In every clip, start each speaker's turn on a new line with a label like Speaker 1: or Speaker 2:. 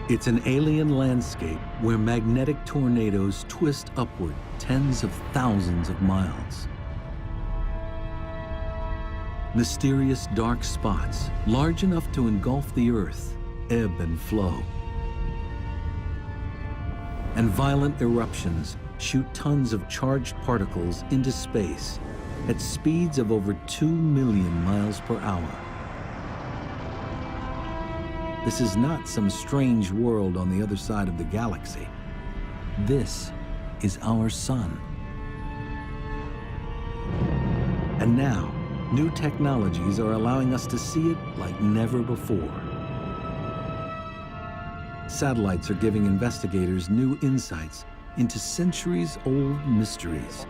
Speaker 1: It's an alien landscape where magnetic tornadoes twist upward tens of thousands of miles. Mysterious dark spots, large enough to engulf the Earth, ebb and flow. And violent eruptions shoot tons of charged particles into space at speeds of over 2 million miles per hour. This is not some strange world on the other side of the galaxy. This is our sun. And now, new technologies are allowing us to see it like never before. Satellites are giving investigators new insights into centuries-old mysteries.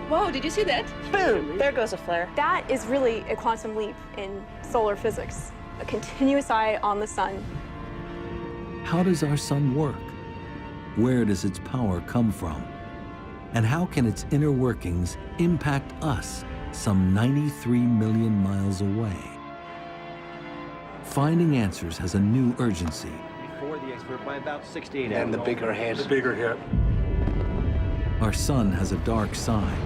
Speaker 2: Whoa, did you see that?
Speaker 3: Boom, there goes a flare.
Speaker 4: That is really a quantum leap in solar physics, a continuous eye on the sun.
Speaker 1: How does our sun work? Where does its power come from? And how can its inner workings impact us some 93 million miles away? Finding answers has a new urgency.
Speaker 5: Before the expert by about 68 hours.
Speaker 6: And the bigger hit.
Speaker 7: The bigger hit.
Speaker 1: Our sun has a dark side.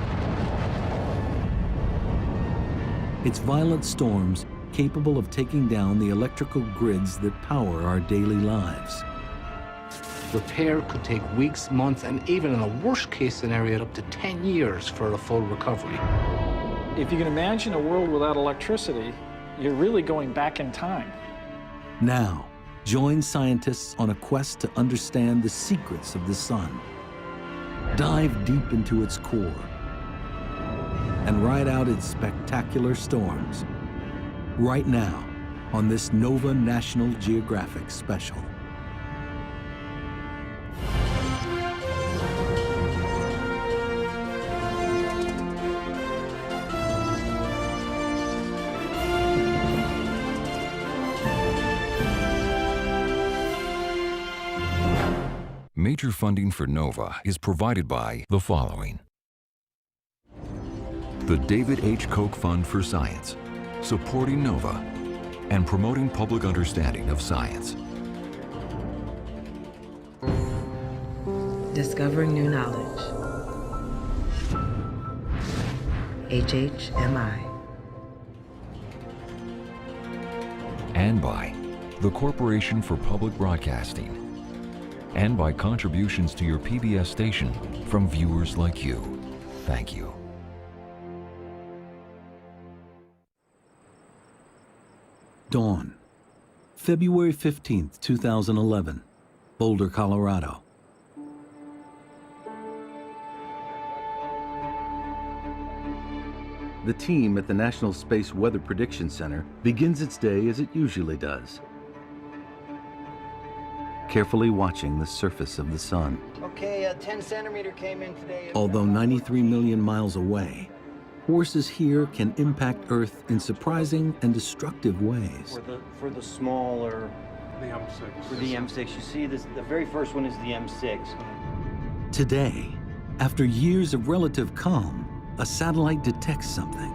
Speaker 1: It's violent storms capable of taking down the electrical grids that power our daily lives.
Speaker 6: Repair could take weeks, months, and even in a worst-case scenario, up to 10 years for a full recovery.
Speaker 7: If you can imagine a world without electricity, you're really going back in time.
Speaker 1: Now, join scientists on a quest to understand the secrets of the sun. Dive deep into its core and ride out its spectacular storms. Right now, on this Nova National Geographic special.
Speaker 8: Major funding for NOVA is provided by the following. The David H. Koch Fund for Science, supporting NOVA and promoting public understanding of science.
Speaker 9: Discovering new knowledge. HHMI.
Speaker 8: And by the Corporation for Public Broadcasting. And by contributions to your PBS station from viewers like you. Thank you.
Speaker 1: Dawn, February 15th, 2011, Boulder, Colorado. The team at the National Space Weather Prediction Center begins its day as it usually does, carefully watching the surface of the sun.
Speaker 5: Okay, a 10 centimeter came in today.
Speaker 1: Although 93 million miles away, forces here can impact Earth in surprising and destructive ways.
Speaker 5: For the smaller,
Speaker 7: The M6.
Speaker 5: for the M6, you see this, the very first one is the M6.
Speaker 1: Today, after years of relative calm, a satellite detects something.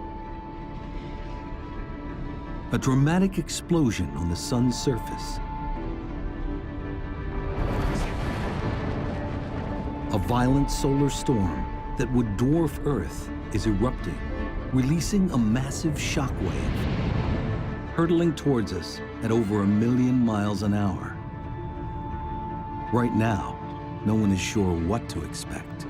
Speaker 1: A dramatic explosion on the sun's surface. A violent solar storm that would dwarf Earth is erupting, releasing a massive shockwave, hurtling towards us at over 1 million miles an hour. Right now, no one is sure what to expect.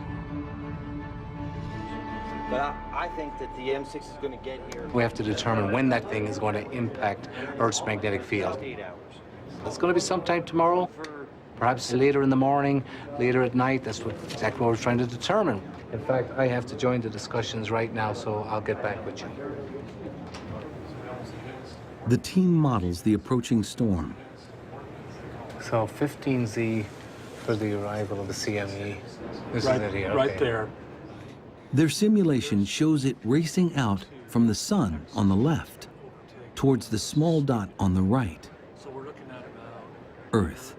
Speaker 5: But I think that the M6 is going to get here.
Speaker 6: We have to determine when that thing is going to impact Earth's magnetic field.
Speaker 5: 8 hours.
Speaker 6: It's going to be sometime tomorrow, perhaps later in the morning, later at night. That's exactly what we're trying to determine. In fact, I have to join the discussions right now, so I'll get back with you.
Speaker 1: The team models the approaching storm.
Speaker 6: So 15Z for the arrival of the CME. This is it here.
Speaker 7: Right
Speaker 6: okay.
Speaker 7: there.
Speaker 1: Their simulation shows it racing out from the sun on the left towards the small dot on the right,
Speaker 7: So we're looking at about
Speaker 1: Earth.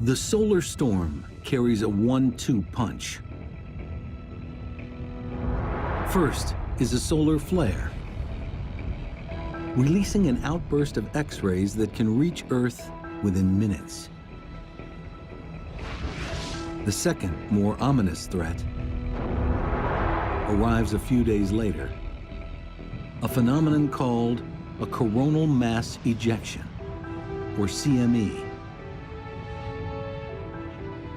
Speaker 1: The solar storm carries a 1-2 punch. First is a solar flare, releasing an outburst of X-rays that can reach Earth within minutes. The second, more ominous threat arrives a few days later, a phenomenon called a coronal mass ejection, or CME.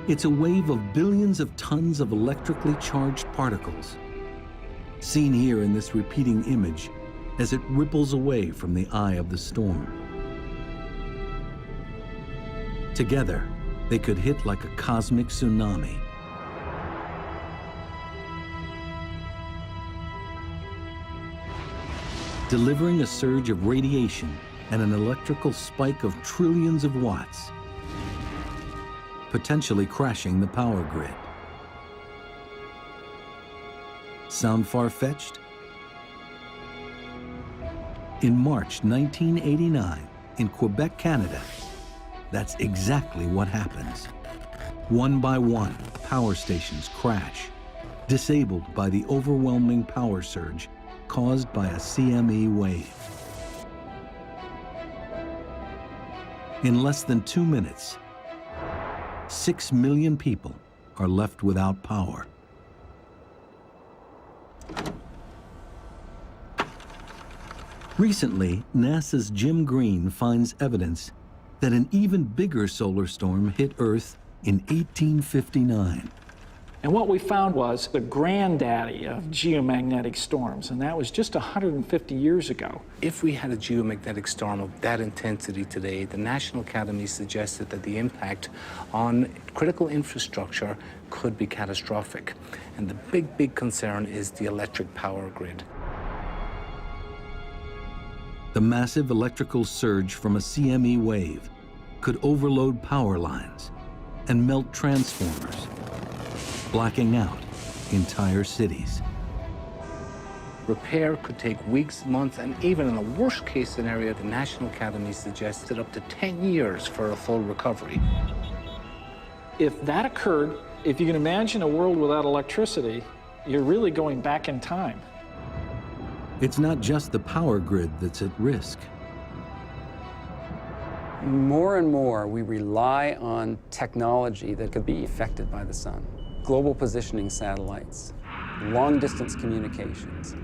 Speaker 1: It's a wave of billions of tons of electrically charged particles, seen here in this repeating image as it ripples away from the eye of the storm. Together, they could hit like a cosmic tsunami. Delivering a surge of radiation and an electrical spike of trillions of watts, potentially crashing the power grid. Sound far-fetched? In March 1989, in Quebec, Canada, that's exactly what happens. One by one, power stations crash, disabled by the overwhelming power surge caused by a CME wave. In less than 2 minutes, 6 million people are left without power. Recently, NASA's Jim Green finds evidence that an even bigger solar storm hit Earth in 1859.
Speaker 7: And what we found was the granddaddy of geomagnetic storms, and that was just 150 years ago.
Speaker 6: If we had a geomagnetic storm of that intensity today, the National Academy suggested that the impact on critical infrastructure could be catastrophic. And the big concern is the electric power grid.
Speaker 1: The massive electrical surge from a CME wave could overload power lines and melt transformers, blacking out entire cities.
Speaker 6: Repair could take weeks, months, and even in a worst-case scenario, the National Academy suggested up to 10 years for a full recovery.
Speaker 7: If that occurred, if you can imagine a world without electricity, you're really going back in time.
Speaker 1: It's not just the power grid that's at risk.
Speaker 3: More and more, we rely on technology that could be affected by the sun. Global positioning satellites, long-distance communications,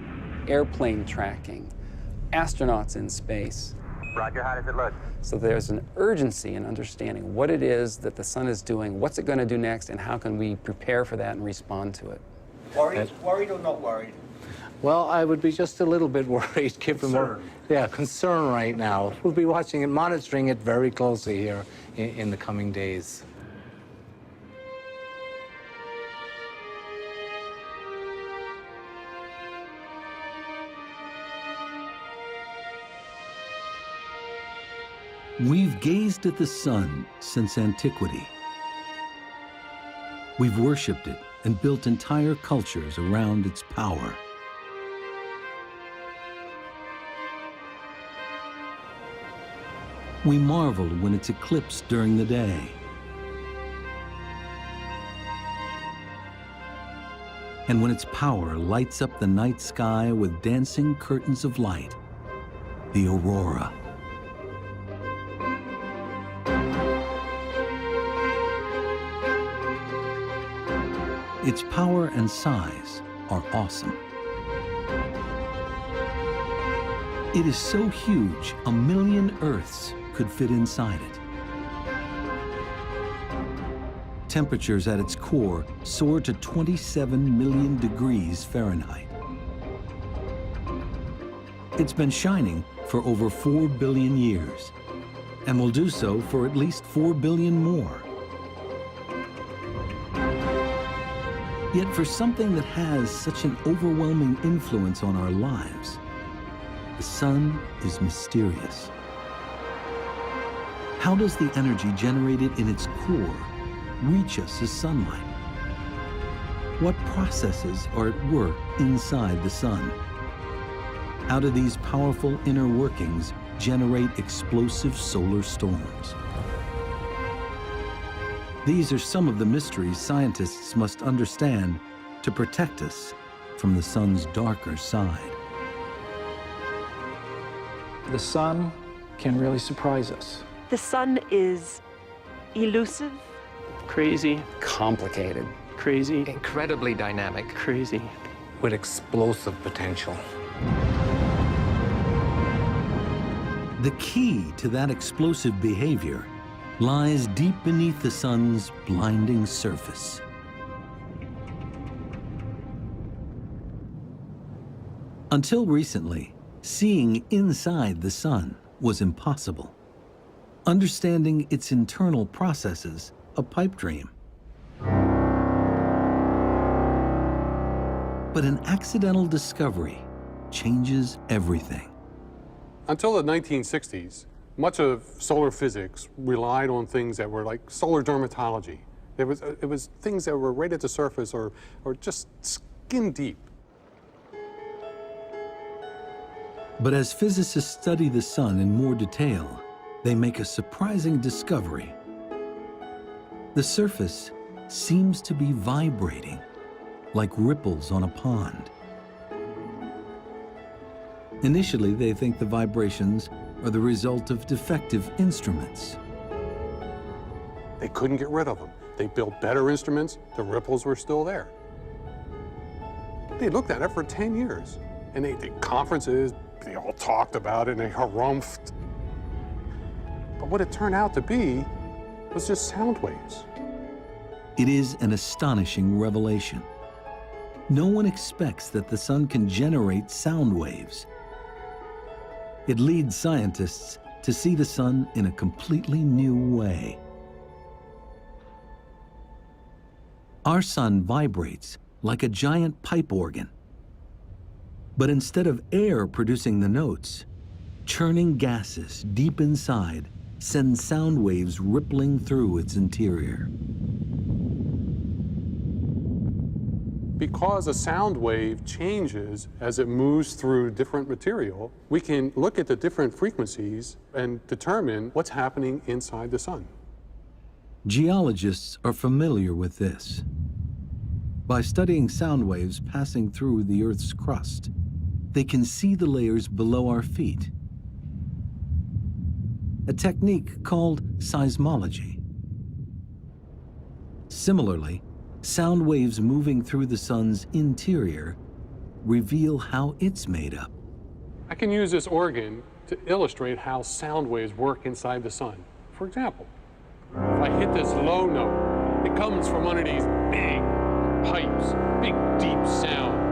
Speaker 3: airplane tracking, astronauts in space.
Speaker 5: Roger, how does it look?
Speaker 3: So there's an urgency in understanding what it is that the sun is doing, what's it going to do next, and how can we prepare for that and respond to it.
Speaker 5: Worried or not worried?
Speaker 6: Well, I would be just a little bit worried, given concern right now. We'll be watching it, monitoring it very closely here in the coming days.
Speaker 1: We've gazed at the sun since antiquity. We've worshipped it and built entire cultures around its power. We marveled when it's eclipsed during the day. And when its power lights up the night sky with dancing curtains of light, the aurora. Its power and size are awesome. It is so huge, 1 million Earths could fit inside it. Temperatures at its core soar to 27 million degrees Fahrenheit. It's been shining for over 4 billion years, and will do so for at least 4 billion more. Yet for something that has such an overwhelming influence on our lives, the sun is mysterious. How does the energy generated in its core reach us as sunlight? What processes are at work inside the sun? How do these powerful inner workings generate explosive solar storms? These are some of the mysteries scientists must understand to protect us from the sun's darker side.
Speaker 7: The sun can really surprise us.
Speaker 9: The sun is elusive,
Speaker 10: Crazy,
Speaker 3: Complicated.
Speaker 10: crazy,
Speaker 11: Incredibly dynamic.
Speaker 10: crazy.
Speaker 6: With explosive potential.
Speaker 1: The key to that explosive behavior lies deep beneath the sun's blinding surface. Until recently, seeing inside the sun was impossible. Understanding its internal processes, a pipe dream. But an accidental discovery changes everything.
Speaker 12: Until the 1960s, much of solar physics relied on things that were like solar dermatology. It was things that were right at the surface or just skin deep.
Speaker 1: But as physicists study the sun in more detail, they make a surprising discovery. The surface seems to be vibrating, like ripples on a pond. Initially, they think the vibrations are the result of defective instruments.
Speaker 12: They couldn't get rid of them. They built better instruments, the ripples were still there. They looked at it for 10 years, and they did conferences, they all talked about it, and they harumphed. But what it turned out to be was just sound waves.
Speaker 1: It is an astonishing revelation. No one expects that the sun can generate sound waves. It leads scientists to see the sun in a completely new way. Our sun vibrates like a giant pipe organ. But instead of air producing the notes, churning gases deep inside send sound waves rippling through its interior.
Speaker 12: Because a sound wave changes as it moves through different material, we can look at the different frequencies and determine what's happening inside the sun.
Speaker 1: Geologists are familiar with this. By studying sound waves passing through the Earth's crust, they can see the layers below our feet. A technique called seismology. Similarly, sound waves moving through the sun's interior reveal how it's made up.
Speaker 12: I can use this organ to illustrate how sound waves work inside the sun. For example, if I hit this low note, it comes from one of these big pipes, big deep sound.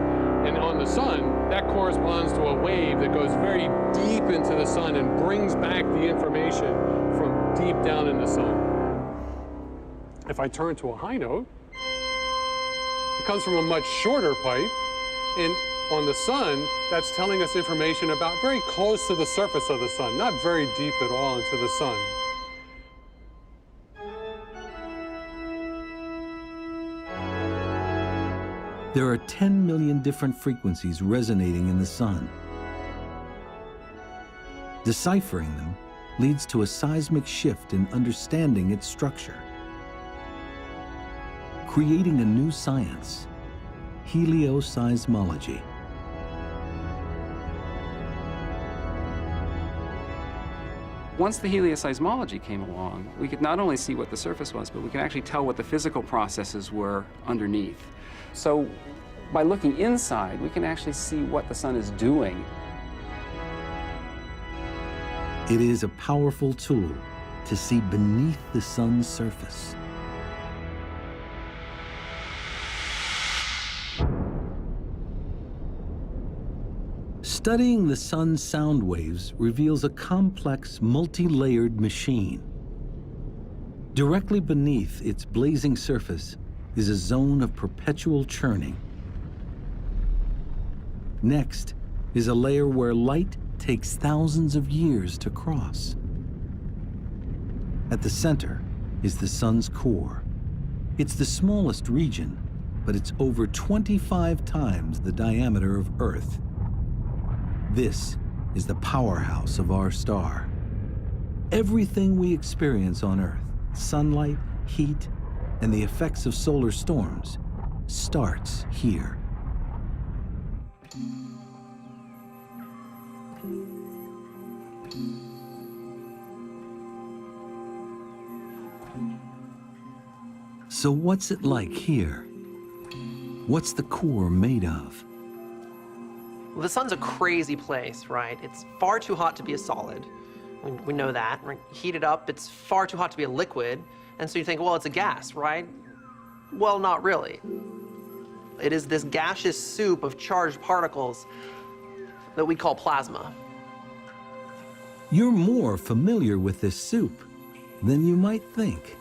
Speaker 12: And on the sun, that corresponds to a wave that goes very deep into the sun and brings back the information from deep down in the sun. If I turn to a high note, it comes from a much shorter pipe, and on the sun, that's telling us information about very close to the surface of the sun, not very deep at all into the sun.
Speaker 1: There are 10 million different frequencies resonating in the sun. Deciphering them leads to a seismic shift in understanding its structure, creating a new science, helioseismology.
Speaker 3: Once the helioseismology came along, we could not only see what the surface was, but we could actually tell what the physical processes were underneath. So by looking inside, we can actually see what the sun is doing.
Speaker 1: It is a powerful tool to see beneath the sun's surface. Studying the sun's sound waves reveals a complex, multi-layered machine. Directly beneath its blazing surface is a zone of perpetual churning. Next is a layer where light takes thousands of years to cross. At the center is the sun's core. It's the smallest region, but it's over 25 times the diameter of Earth. This is the powerhouse of our star. Everything we experience on Earth, sunlight, heat, and the effects of solar storms, starts here. So what's it like here? What's the core made of?
Speaker 11: Well, the sun's a crazy place, right? It's far too hot to be a solid. We know that. Right? Heat it up, it's far too hot to be a liquid. And so you think, well, it's a gas, right? Well, not really. It is this gaseous soup of charged particles that we call plasma.
Speaker 1: You're more familiar with this soup than you might think.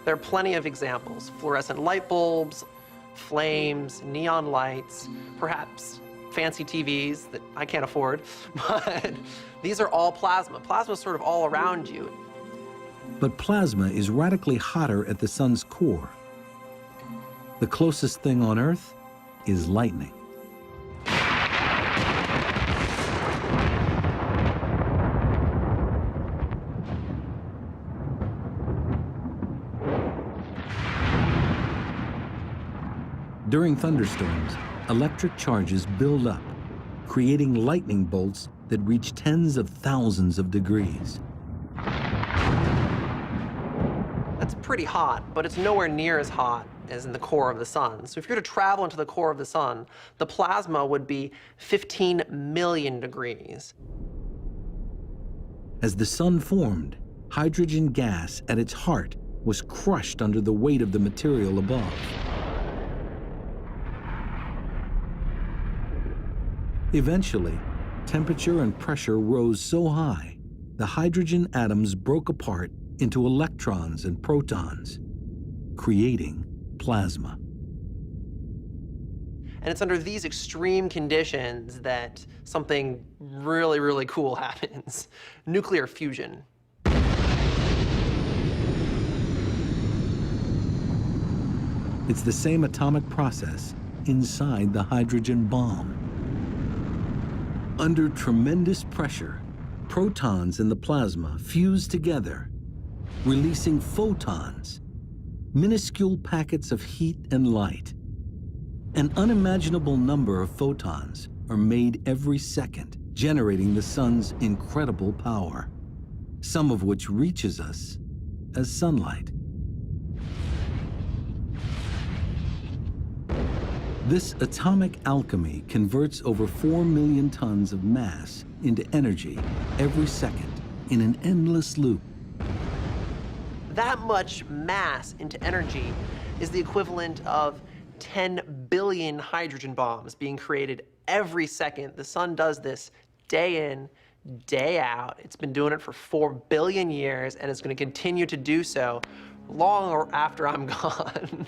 Speaker 11: There are plenty of examples. Fluorescent light bulbs, flames, neon lights, perhaps fancy TVs that I can't afford, but these are all plasma. Plasma is sort of all around you.
Speaker 1: But plasma is radically hotter at the sun's core. The closest thing on Earth is lightning. During thunderstorms, electric charges build up, creating lightning bolts that reach tens of thousands of degrees.
Speaker 11: That's pretty hot, but it's nowhere near as hot as in the core of the sun. So if you're to travel into the core of the sun, the plasma would be 15 million degrees.
Speaker 1: As the sun formed, hydrogen gas at its heart was crushed under the weight of the material above. Eventually, temperature and pressure rose so high, the hydrogen atoms broke apart into electrons and protons, creating plasma.
Speaker 11: And it's under these extreme conditions that something really, really cool happens. Nuclear fusion.
Speaker 1: It's the same atomic process inside the hydrogen bomb. Under tremendous pressure, protons in the plasma fuse together, releasing photons, minuscule packets of heat and light. An unimaginable number of photons are made every second, generating the sun's incredible power, some of which reaches us as sunlight. This atomic alchemy converts over 4 million tons of mass into energy every second in an endless loop.
Speaker 11: That much mass into energy is the equivalent of 10 billion hydrogen bombs being created every second. The sun does this day in, day out. It's been doing it for 4 billion years, and it's going to continue to do so long after I'm gone.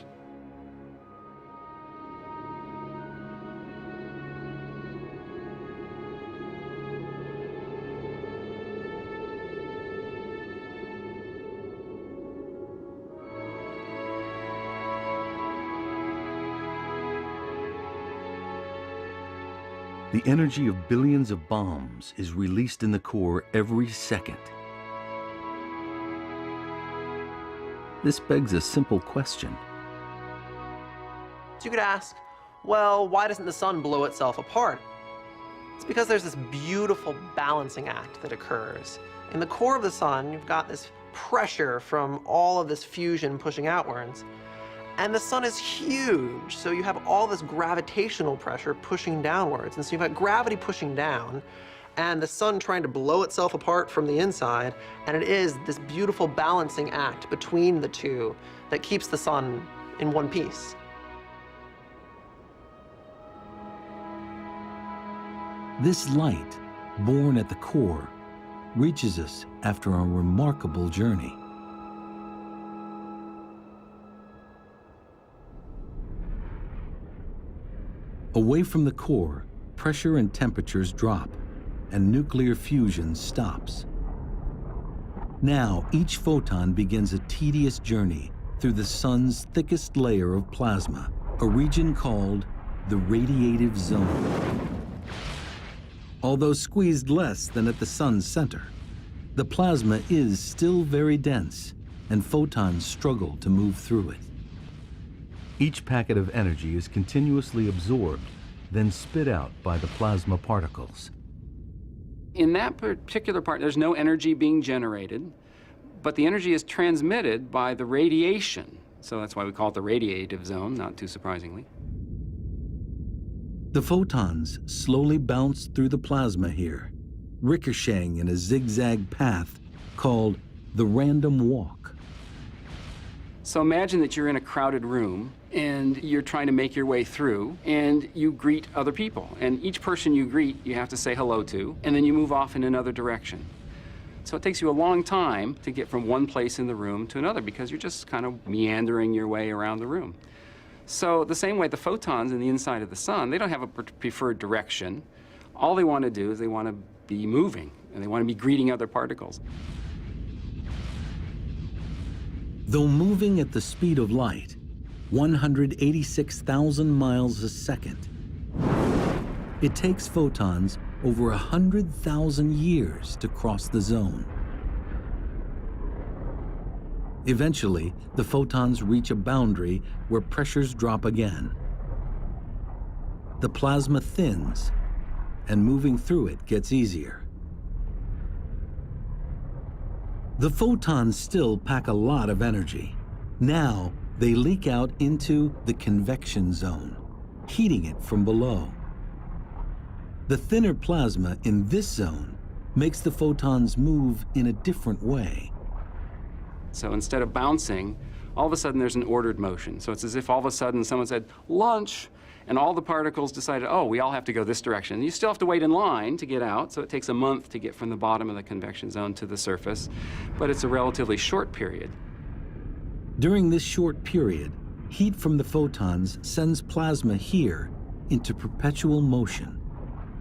Speaker 1: The energy of billions of bombs is released in the core every second. This begs a simple question.
Speaker 11: So you could ask, well, why doesn't the sun blow itself apart? It's because there's this beautiful balancing act that occurs. In the core of the sun, you've got this pressure from all of this fusion pushing outwards. And the sun is huge, so you have all this gravitational pressure pushing downwards. And so you've got gravity pushing down, and the sun trying to blow itself apart from the inside, and it is this beautiful balancing act between the two that keeps the sun in one piece.
Speaker 1: This light, born at the core, reaches us after a remarkable journey. Away from the core, pressure and temperatures drop, and nuclear fusion stops. Now, each photon begins a tedious journey through the sun's thickest layer of plasma, a region called the radiative zone. Although squeezed less than at the sun's center, the plasma is still very dense, and photons struggle to move through it. Each packet of energy is continuously absorbed then spit out by the plasma particles.
Speaker 3: In that particular part, there's no energy being generated, but the energy is transmitted by the radiation. So that's why we call it the radiative zone, not too surprisingly.
Speaker 1: The photons slowly bounce through the plasma here, ricocheting in a zigzag path called the random walk.
Speaker 3: So imagine that you're in a crowded room and you're trying to make your way through and you greet other people. And each person you greet, you have to say hello to, and then you move off in another direction. So it takes you a long time to get from one place in the room to another because you're just kind of meandering your way around the room. So the same way the photons in the inside of the sun, they don't have a preferred direction. All they want to do is they want to be moving and they want to be greeting other particles.
Speaker 1: Though moving at the speed of light, 186,000 miles a second, it takes photons over 100,000 years to cross the zone. Eventually, the photons reach a boundary where pressures drop again. The plasma thins, and moving through it gets easier. The photons still pack a lot of energy. Now, they leak out into the convection zone, heating it from below. The thinner plasma in this zone makes the photons move in a different way.
Speaker 3: So instead of bouncing, all of a sudden there's an ordered motion. So it's as if all of a sudden someone said, lunch, and all the particles decided, oh, we all have to go this direction. You still have to wait in line to get out, so it takes a month to get from the bottom of the convection zone to the surface, but it's a relatively short period.
Speaker 1: During this short period, heat from the photons sends plasma here into perpetual motion,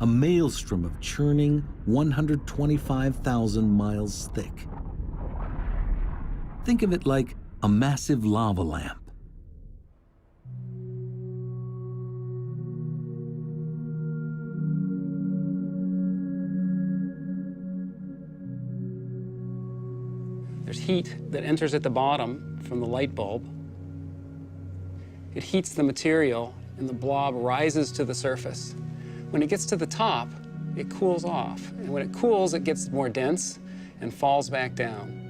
Speaker 1: a maelstrom of churning 125,000 miles thick. Think of it like a massive lava lamp.
Speaker 3: There's heat that enters at the bottom from the light bulb. It heats the material and the blob rises to the surface. When it gets to the top, it cools off. And when it cools, it gets more dense and falls back down.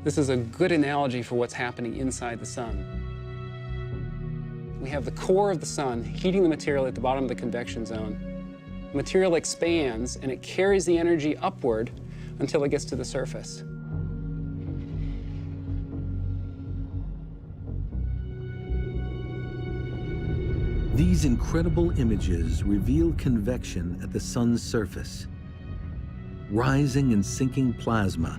Speaker 3: This is a good analogy for what's happening inside the sun. We have the core of the sun heating the material at the bottom of the convection zone. The material expands and it carries the energy upward until it gets to the surface.
Speaker 1: These incredible images reveal convection at the sun's surface, rising and sinking plasma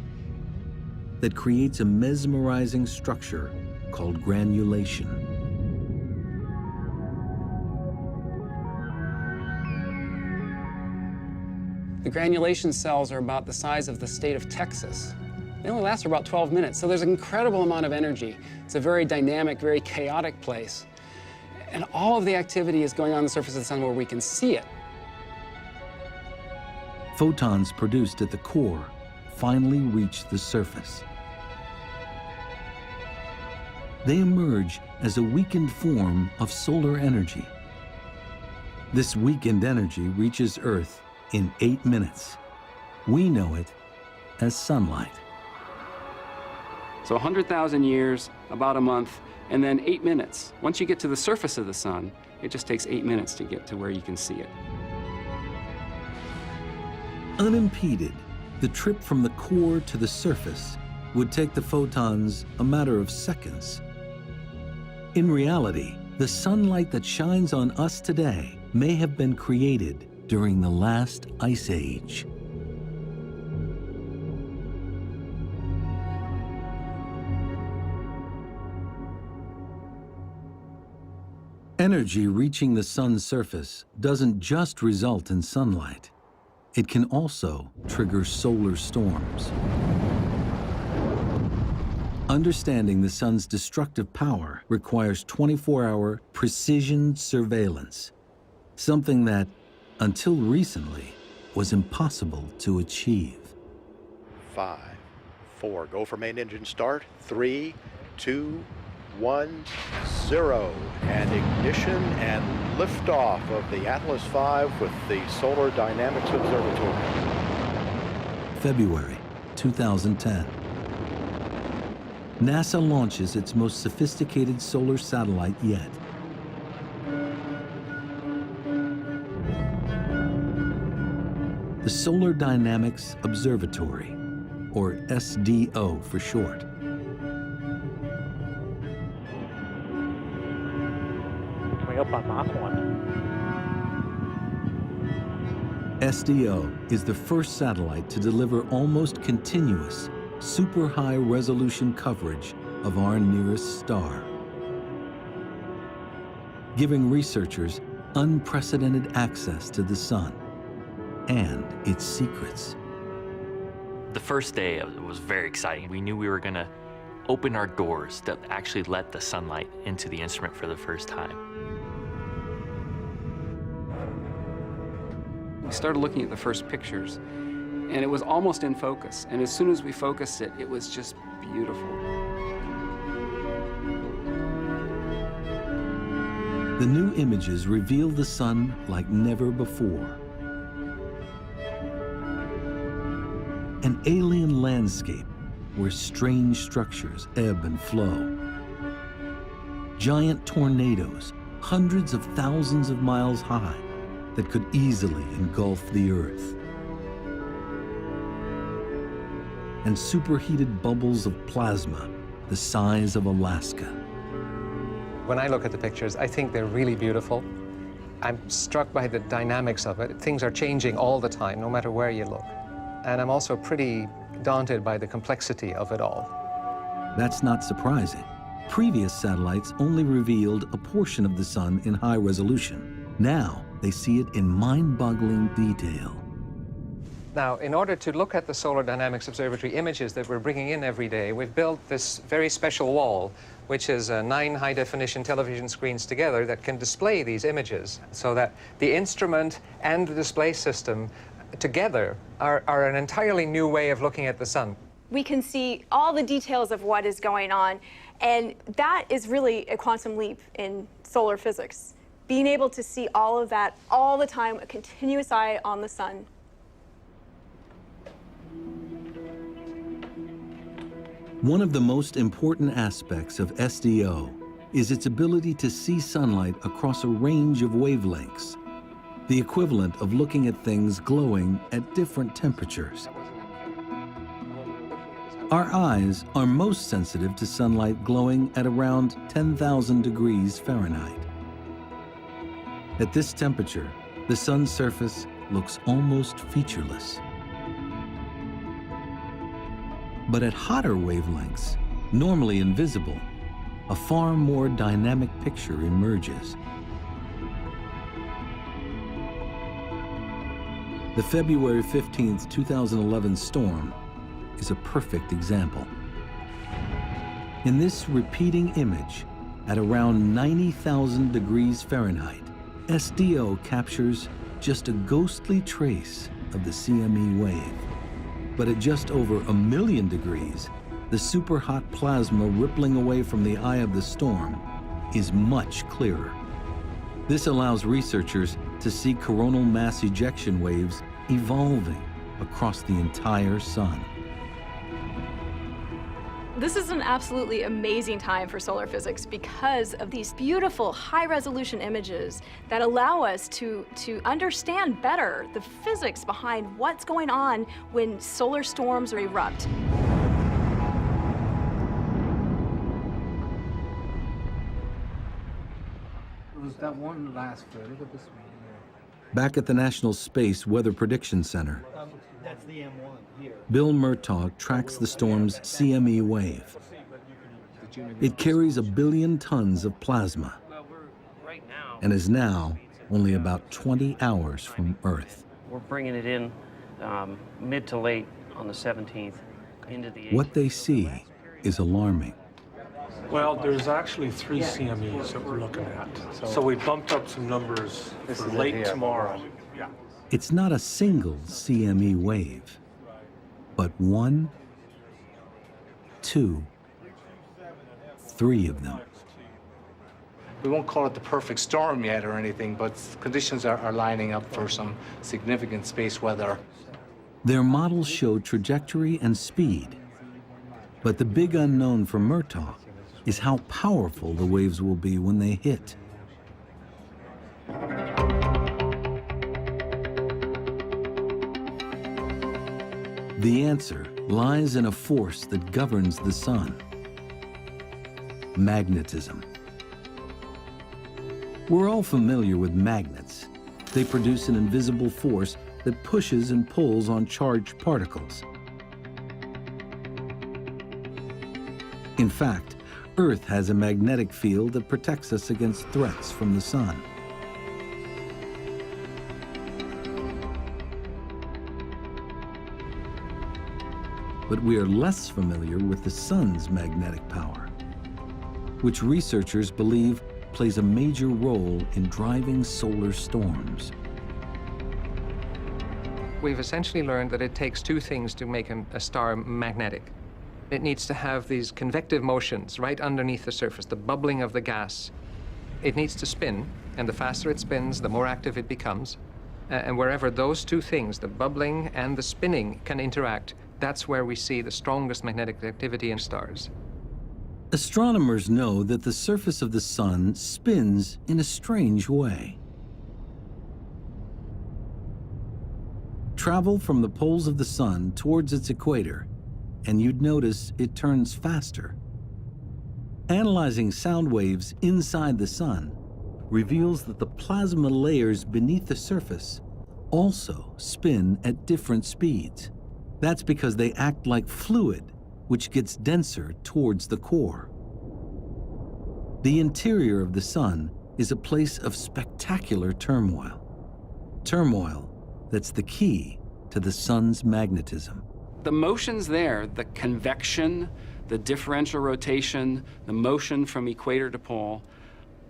Speaker 1: that creates a mesmerizing structure called granulation.
Speaker 3: The granulation cells are about the size of the state of Texas. They only last for about 12 minutes, so there's an incredible amount of energy. It's a very dynamic, very chaotic place. And all of the activity is going on the surface of the sun where we can see it.
Speaker 1: Photons produced at the core finally reach the surface. They emerge as a weakened form of solar energy. This weakened energy reaches Earth in 8 minutes. We know it as sunlight.
Speaker 3: So 100,000 years, about a month, and then 8 minutes. Once you get to the surface of the sun, it just takes 8 minutes to get to where you can see it.
Speaker 1: Unimpeded, the trip from the core to the surface would take the photons a matter of seconds. In reality, the sunlight that shines on us today may have been created during the last ice age. Energy reaching the sun's surface doesn't just result in sunlight. It can also trigger solar storms. Understanding the sun's destructive power requires 24-hour precision surveillance, something that, until recently, was impossible to achieve.
Speaker 13: 5, 4, go for main engine start. 3, 2, 1, 0, and ignition and liftoff of the Atlas V with the Solar Dynamics Observatory.
Speaker 1: February 2010. NASA launches its most sophisticated solar satellite yet. The Solar Dynamics Observatory, or SDO for short.
Speaker 10: Coming up on Mach 1.
Speaker 1: SDO is the first satellite to deliver almost continuous, super high resolution coverage of our nearest star, giving researchers unprecedented access to the sun and its secrets.
Speaker 14: The first day was very exciting. We knew we were going to open our doors to actually let the sunlight into the instrument for the first time.
Speaker 3: We started looking at the first pictures, and it was almost in focus. And as soon as we focused it, it was just beautiful.
Speaker 1: The new images reveal the sun like never before. An alien landscape where strange structures ebb and flow. Giant tornadoes, hundreds of thousands of miles high, that could easily engulf the Earth. And superheated bubbles of plasma the size of Alaska.
Speaker 15: When I look at the pictures, I think they're really beautiful. I'm struck by the dynamics of it. Things are changing all the time, no matter where you look. And I'm also pretty daunted by the complexity of it all.
Speaker 1: That's not surprising. Previous satellites only revealed a portion of the sun in high resolution. Now, they see it in mind-boggling detail.
Speaker 15: Now, in order to look at the Solar Dynamics Observatory images that we're bringing in every day, we've built this very special wall, which is 9 high-definition television screens together that can display these images, so that the instrument and the display system together are an entirely new way of looking at the sun.
Speaker 4: We can see all the details of what is going on, and that is really a quantum leap in solar physics. Being able to see all of that all the time, a continuous eye on the sun.
Speaker 1: One of the most important aspects of SDO is its ability to see sunlight across a range of wavelengths, the equivalent of looking at things glowing at different temperatures. Our eyes are most sensitive to sunlight glowing at around 10,000 degrees Fahrenheit. At this temperature, the sun's surface looks almost featureless. But at hotter wavelengths, normally invisible, a far more dynamic picture emerges. The February 15th, 2011 storm is a perfect example. In this repeating image, at around 90,000 degrees Fahrenheit, SDO captures just a ghostly trace of the CME wave. But at just over 1,000,000 degrees, the superhot plasma rippling away from the eye of the storm is much clearer. This allows researchers to see coronal mass ejection waves evolving across the entire sun.
Speaker 4: This is an absolutely amazing time for solar physics because of these beautiful high-resolution images that allow us to understand better the physics behind what's going on when solar storms erupt.
Speaker 6: There's that one last photo. Look at this one.
Speaker 1: Back at the National Space Weather Prediction Center,
Speaker 5: That's the M1 here.
Speaker 1: Bill Murtaugh tracks the storm's CME wave. It carries 1 billion tons of plasma and is now only about 20 hours from Earth.
Speaker 10: We're bringing it in mid to late on the 17th into the 8th.
Speaker 1: What they see is alarming.
Speaker 16: Well, there's actually 3 CMEs that we're looking at. So we bumped up some numbers for late tomorrow. Yeah.
Speaker 1: It's not a single CME wave, but 1, 2, 3 of them.
Speaker 6: We won't call it the perfect storm yet or anything, but conditions are lining up for some significant space weather.
Speaker 1: Their models show trajectory and speed, but the big unknown for Murtaugh is how powerful the waves will be when they hit. The answer lies in a force that governs the sun: magnetism. We're all familiar with magnets. They produce an invisible force that pushes and pulls on charged particles. In fact, Earth has a magnetic field that protects us against threats from the sun. But we are less familiar with the sun's magnetic power, which researchers believe plays a major role in driving solar storms.
Speaker 15: We've essentially learned that it takes two things to make a star magnetic. It needs to have these convective motions right underneath the surface, the bubbling of the gas. It needs to spin, and the faster it spins, the more active it becomes. And wherever those two things, the bubbling and the spinning, can interact, that's where we see the strongest magnetic activity in stars.
Speaker 1: Astronomers know that the surface of the sun spins in a strange way. Travel from the poles of the sun towards its equator, and you'd notice it turns faster. Analyzing sound waves inside the sun reveals that the plasma layers beneath the surface also spin at different speeds. That's because they act like fluid, which gets denser towards the core. The interior of the sun is a place of spectacular turmoil. Turmoil that's the key to the sun's magnetism.
Speaker 3: The motions there, the convection, the differential rotation, the motion from equator to pole,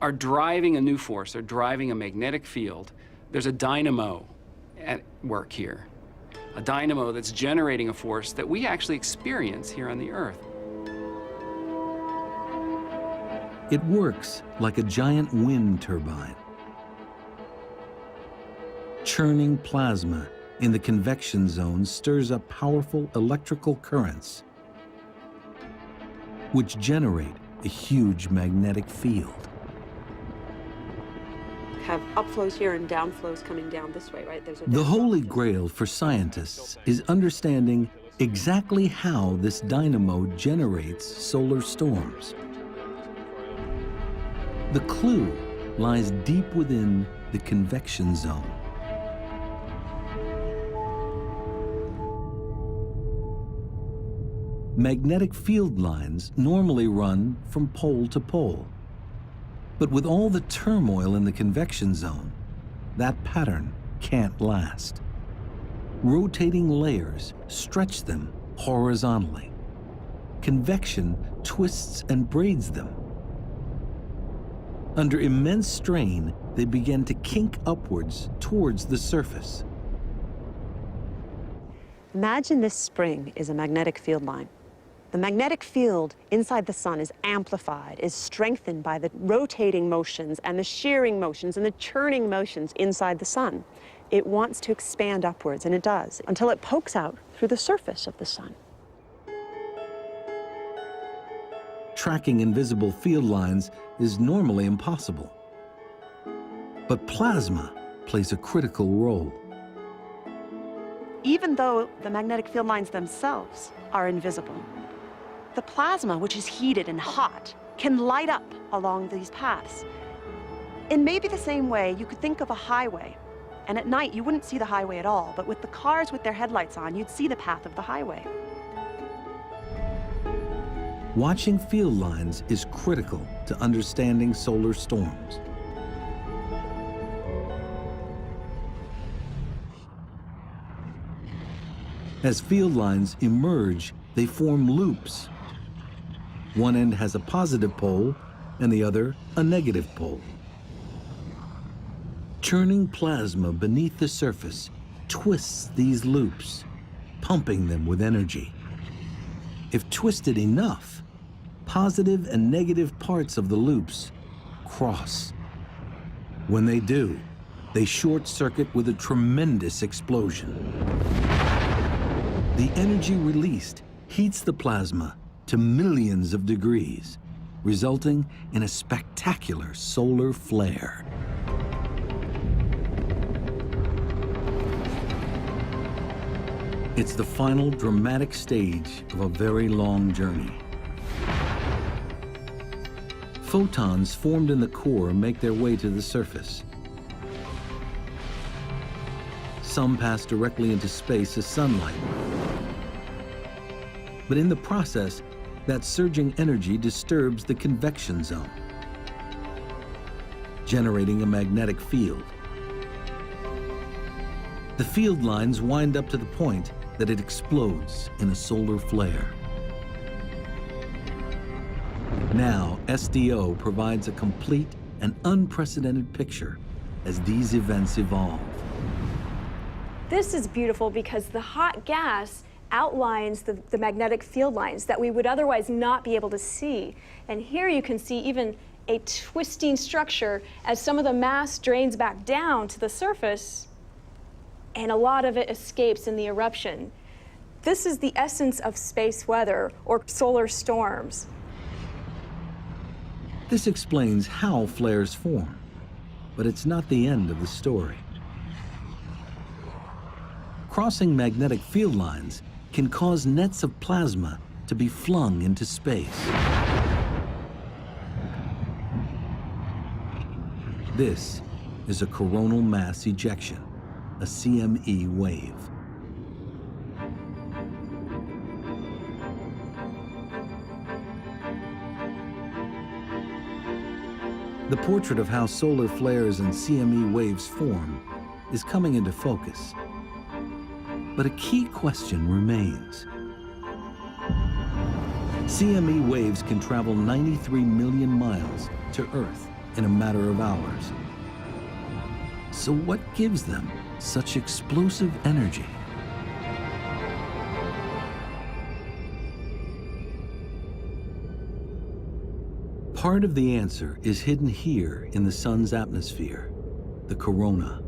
Speaker 3: are driving a new force. They're driving a magnetic field. There's a dynamo at work here. A dynamo that's generating a force that we actually experience here on the Earth.
Speaker 1: It works like a giant wind turbine. Churning plasma in the convection zone stirs up powerful electrical currents, which generate a huge magnetic field.
Speaker 9: Have upflows here and downflows coming down this way, right?
Speaker 1: The holy grail for scientists is understanding exactly how this dynamo generates solar storms. The clue lies deep within the convection zone. Magnetic field lines normally run from pole to pole. But with all the turmoil in the convection zone, that pattern can't last. Rotating layers stretch them horizontally. Convection twists and braids them. Under immense strain, they begin to kink upwards towards the surface.
Speaker 9: Imagine this spring is a magnetic field line. The magnetic field inside the sun is amplified, is strengthened by the rotating motions and the shearing motions and the churning motions inside the sun. It wants to expand upwards, and it does, until it pokes out through the surface of the sun.
Speaker 1: Tracking invisible field lines is normally impossible. But plasma plays a critical role.
Speaker 9: Even though the magnetic field lines themselves are invisible, the plasma, which is heated and hot, can light up along these paths. In maybe the same way, you could think of a highway, and at night you wouldn't see the highway at all, but with the cars with their headlights on, you'd see the path of the highway.
Speaker 1: Watching field lines is critical to understanding solar storms. As field lines emerge, they form loops. One end has a positive pole and the other a negative pole. Churning plasma beneath the surface twists these loops, pumping them with energy. If twisted enough, positive and negative parts of the loops cross. When they do, they short circuit with a tremendous explosion. The energy released heats the plasma to millions of degrees, resulting in a spectacular solar flare. It's the final dramatic stage of a very long journey. Photons formed in the core make their way to the surface. Some pass directly into space as sunlight. But in the process, that surging energy disturbs the convection zone, generating a magnetic field. The field lines wind up to the point that it explodes in a solar flare. Now, SDO provides a complete and unprecedented picture as these events evolve.
Speaker 4: This is beautiful because the hot gas outlines the magnetic field lines that we would otherwise not be able to see. And here you can see even a twisting structure as some of the mass drains back down to the surface, and a lot of it escapes in the eruption. This is the essence of space weather, or solar storms.
Speaker 1: This explains how flares form, but it's not the end of the story. Crossing magnetic field lines can cause nets of plasma to be flung into space. This is a coronal mass ejection, a CME wave. The portrait of how solar flares and CME waves form is coming into focus. But a key question remains. CME waves can travel 93 million miles to Earth in a matter of hours. So what gives them such explosive energy? Part of the answer is hidden here in the sun's atmosphere, the corona.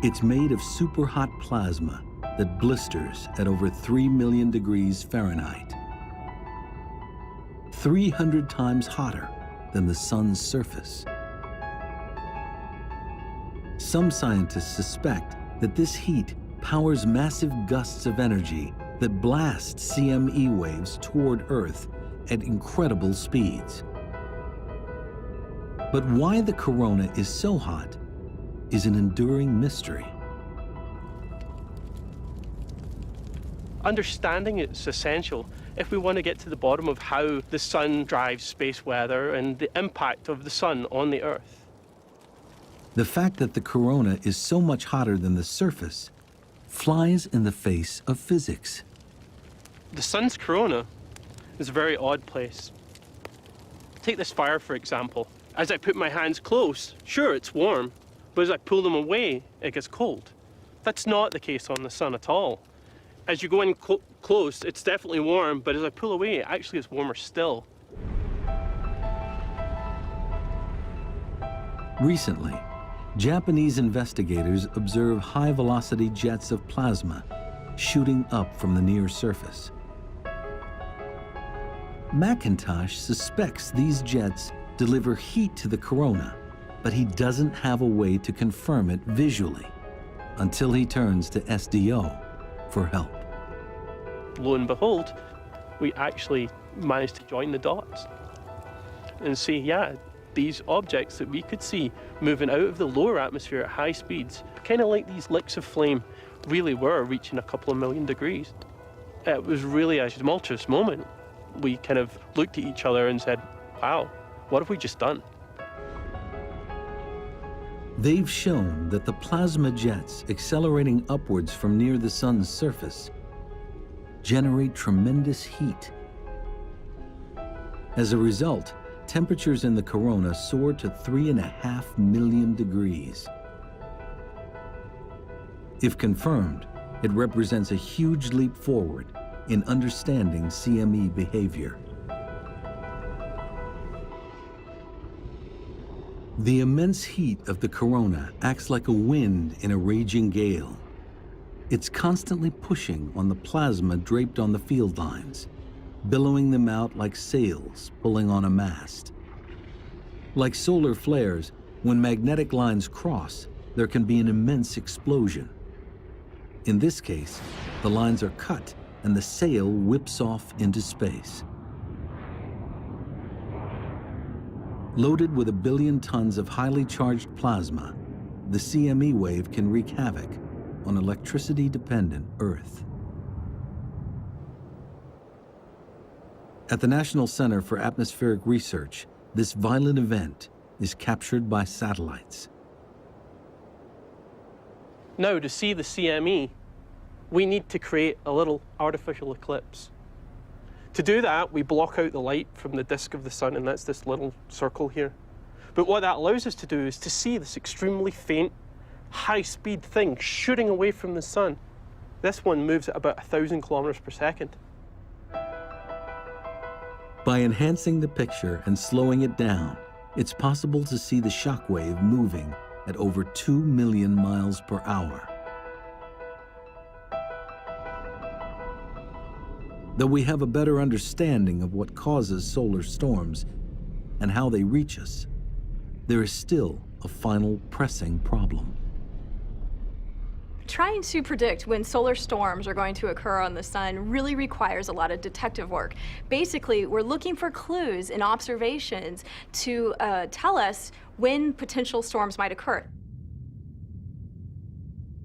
Speaker 1: It's made of superhot plasma that blisters at over 3 million degrees Fahrenheit. 300 times hotter than the sun's surface. Some scientists suspect that this heat powers massive gusts of energy that blast CME waves toward Earth at incredible speeds. But why the corona is so hot is an enduring mystery.
Speaker 17: Understanding it's essential if we want to get to the bottom of how the sun drives space weather and the impact of the sun on the Earth.
Speaker 1: The fact that the corona is so much hotter than the surface flies in the face of physics.
Speaker 17: The sun's corona is a very odd place. Take this fire, for example. As I put my hands close, sure, it's warm, but as I pull them away, it gets cold. That's not the case on the sun at all. As you go in close, it's definitely warm, but as I pull away, it actually is warmer still.
Speaker 1: Recently, Japanese investigators observe high-velocity jets of plasma shooting up from the near surface. McIntosh suspects these jets deliver heat to the corona, but he doesn't have a way to confirm it visually until he turns to SDO for help.
Speaker 17: Lo and behold, we actually managed to join the dots and see, yeah, these objects that we could see moving out of the lower atmosphere at high speeds, kind of like these licks of flame, really were reaching a couple of million degrees. It was really a tumultuous moment. We kind of looked at each other and said, wow, what have we just done?
Speaker 1: They've shown that the plasma jets accelerating upwards from near the sun's surface generate tremendous heat. As a result, temperatures in the corona soar to 3.5 million degrees. If confirmed, It represents a huge leap forward in understanding CME behavior. The immense heat of the corona acts like a wind in a raging gale. It's constantly pushing on the plasma draped on the field lines, billowing them out like sails pulling on a mast. Like solar flares, when magnetic lines cross, there can be an immense explosion. In this case, the lines are cut and the sail whips off into space. Loaded with 1 billion tons of highly charged plasma, the CME wave can wreak havoc on electricity-dependent Earth. At the National Center for Atmospheric Research, this violent event is captured by satellites.
Speaker 17: Now, to see the CME, we need to create a little artificial eclipse. To do that, we block out the light from the disk of the sun, and that's this little circle here. But what that allows us to do is to see this extremely faint, high-speed thing shooting away from the sun. This one moves at about 1,000 kilometers per second.
Speaker 1: By enhancing the picture and slowing it down, it's possible to see the shockwave moving at over 2 million miles per hour. Though we have a better understanding of what causes solar storms and how they reach us, there is still a final pressing problem.
Speaker 4: Trying to predict when solar storms are going to occur on the sun really requires a lot of detective work. Basically, we're looking for clues in observations to tell us when potential storms might occur.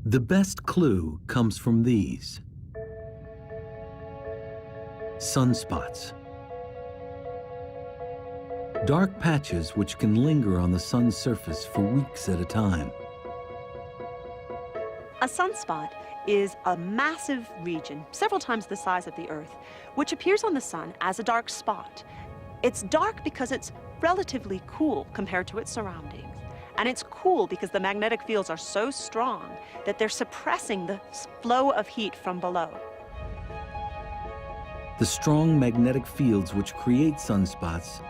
Speaker 1: The best clue comes from these. Sunspots. Dark patches which can linger on the sun's surface for weeks at a time.
Speaker 9: A sunspot is a massive region, several times the size of the Earth, which appears on the sun as a dark spot. It's dark because it's relatively cool compared to its surroundings. And it's cool because the magnetic fields are so strong that they're suppressing the flow of heat from below.
Speaker 1: The strong magnetic fields which create sunspots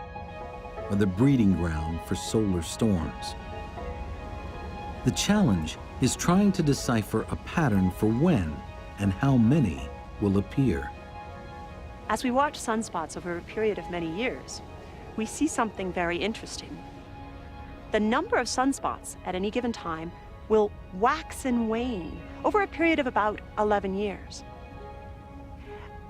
Speaker 1: are the breeding ground for solar storms. The challenge is trying to decipher a pattern for when and how many will appear.
Speaker 9: As we watch sunspots over a period of many years, we see something very interesting. The number of sunspots at any given time will wax and wane over a period of about 11 years.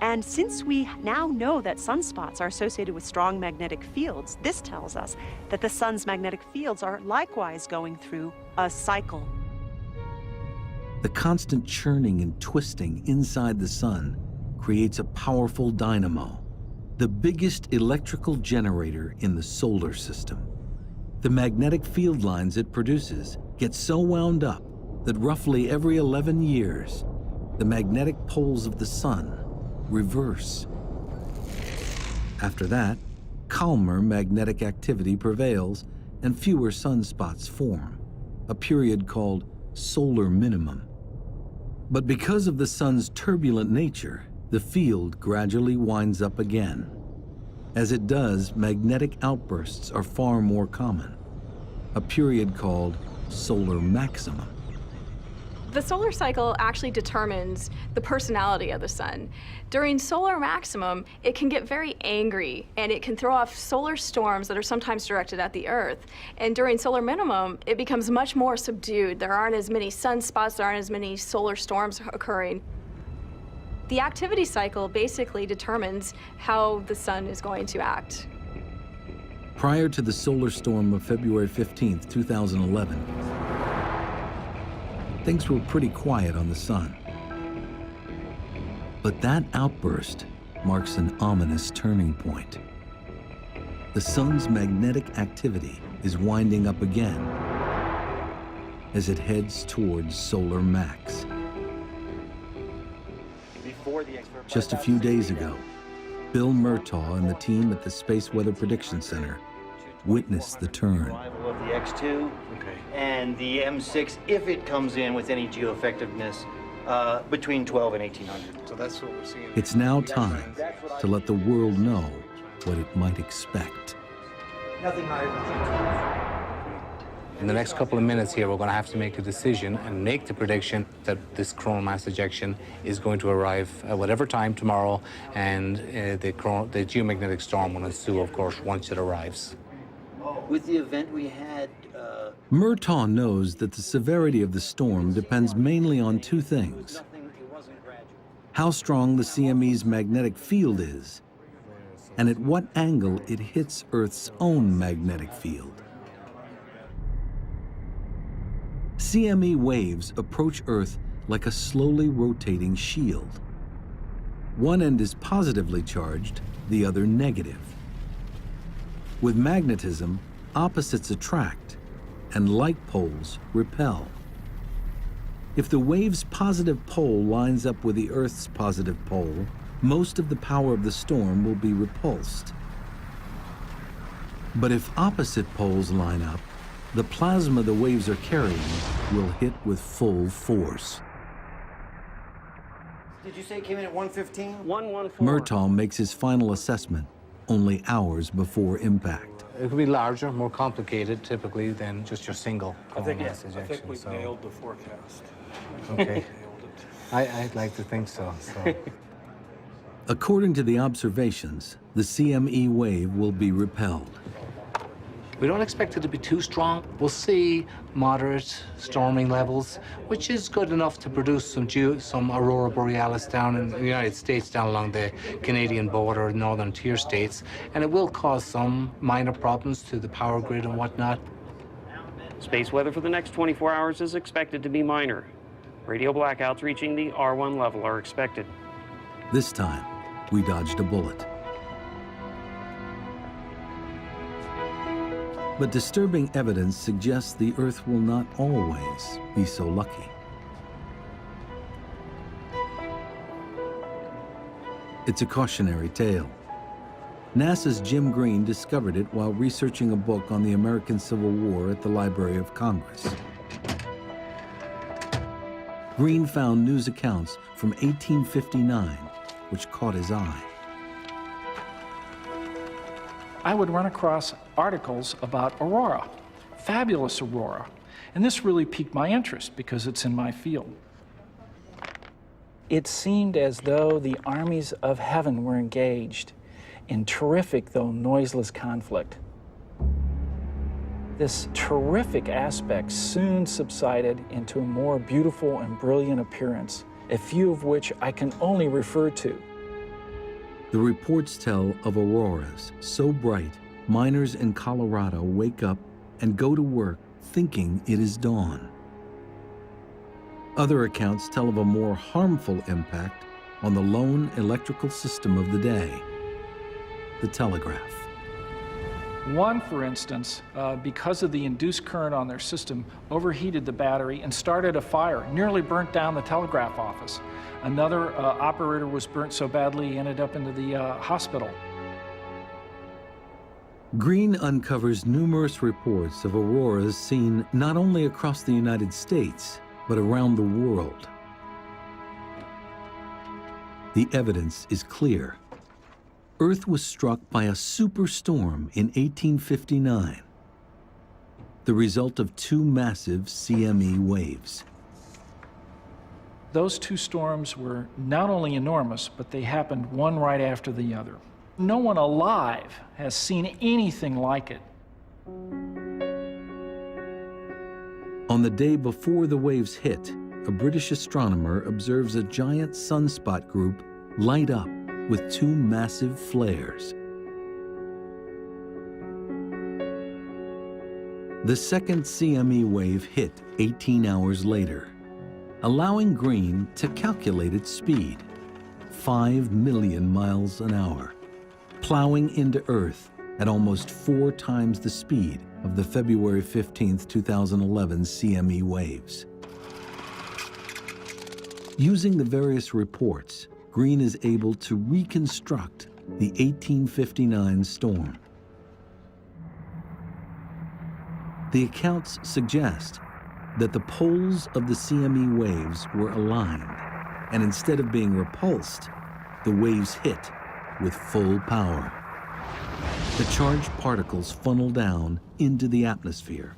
Speaker 9: And since we now know that sunspots are associated with strong magnetic fields, this tells us that the sun's magnetic fields are likewise going through a cycle.
Speaker 1: The constant churning and twisting inside the sun creates a powerful dynamo, the biggest electrical generator in the solar system. The magnetic field lines it produces get so wound up that roughly every 11 years, the magnetic poles of the sun reverse. After that, calmer magnetic activity prevails and fewer sunspots form, a period called solar minimum. But because of the sun's turbulent nature, the field gradually winds up again. As it does, magnetic outbursts are far more common, a period called solar maximum.
Speaker 4: The solar cycle actually determines the personality of the sun. During solar maximum, it can get very angry and it can throw off solar storms that are sometimes directed at the Earth. And during solar minimum, it becomes much more subdued. There aren't as many sunspots, there aren't as many solar storms occurring. The activity cycle basically determines how the sun is going to act.
Speaker 1: Prior to the solar storm of February 15th, 2011, things were pretty quiet on the sun. But that outburst marks an ominous turning point. The sun's magnetic activity is winding up again as it heads towards solar max. Just a few days ago, Bill Murtaugh and the team at the Space Weather Prediction Center witnessed the turn.
Speaker 5: Arrival of the X2 and the M6, if it comes in with any geoeffectiveness, between 12 and 1800.
Speaker 6: So that's what we're seeing.
Speaker 1: It's now time to let the world know what it might expect.
Speaker 5: Nothing higher than 6.
Speaker 6: In the next couple of minutes here, we're going to have to make a decision and make the prediction that this coronal mass ejection is going to arrive at whatever time tomorrow, and the geomagnetic storm will ensue, of course, once it arrives.
Speaker 5: With the event we had...
Speaker 1: Murtaugh knows that the severity of the storm depends mainly on two things: how strong the CME's magnetic field is, and at what angle it hits Earth's own magnetic field. CME waves approach Earth like a slowly rotating shield. One end is positively charged, the other negative. With magnetism, opposites attract, and like poles repel. If the wave's positive pole lines up with the Earth's positive pole, most of the power of the storm will be repulsed. But if opposite poles line up, the plasma the waves are carrying will hit with full force.
Speaker 5: Did you say it came in at 115?
Speaker 10: 114.
Speaker 1: Murtaugh makes his final assessment only hours before impact.
Speaker 6: It could be larger, more complicated, typically, than just your single coronal mass ejection.
Speaker 16: I think we nailed the forecast.
Speaker 6: Okay. I'd like to think so.
Speaker 1: According to the observations, the CME wave will be repelled.
Speaker 6: We don't expect it to be too strong. We'll see moderate storming levels, which is good enough to produce some aurora borealis down in the United States, down along the Canadian border, northern tier states, and it will cause some minor problems to the power grid and whatnot.
Speaker 10: Space weather for the next 24 hours is expected to be minor. Radio blackouts reaching the R1 level are expected.
Speaker 1: This time, we dodged a bullet. But disturbing evidence suggests the Earth will not always be so lucky. It's a cautionary tale. NASA's Jim Green discovered it while researching a book on the American Civil War at the Library of Congress. Green found news accounts from 1859, which caught his eye.
Speaker 7: I would run across articles about aurora, fabulous aurora, and this really piqued my interest because it's in my field. It seemed as though the armies of heaven were engaged in terrific, though noiseless, conflict. This terrific aspect soon subsided into a more beautiful and brilliant appearance, a few of which I can only refer to.
Speaker 1: The reports tell of auroras so bright, miners in Colorado wake up and go to work thinking it is dawn. Other accounts tell of a more harmful impact on the lone electrical system of the day, the telegraph.
Speaker 7: One, for instance, because of the induced current on their system, overheated the battery and started a fire, nearly burnt down the telegraph office. Another operator was burnt so badly he ended up into the hospital.
Speaker 1: Green uncovers numerous reports of auroras seen not only across the United States, but around the world. The evidence is clear. Earth was struck by a superstorm in 1859, the result of two massive CME waves.
Speaker 7: Those two storms were not only enormous, but they happened one right after the other. No one alive has seen anything like it.
Speaker 1: On the day before the waves hit, a British astronomer observes a giant sunspot group light up with two massive flares. The second CME wave hit 18 hours later, allowing Green to calculate its speed, 5 million miles an hour, plowing into Earth at almost 4 times the speed of the February 15, 2011 CME waves. Using the various reports, Green is able to reconstruct the 1859 storm. The accounts suggest that the poles of the CME waves were aligned, and instead of being repulsed, the waves hit with full power. The charged particles funnel down into the atmosphere,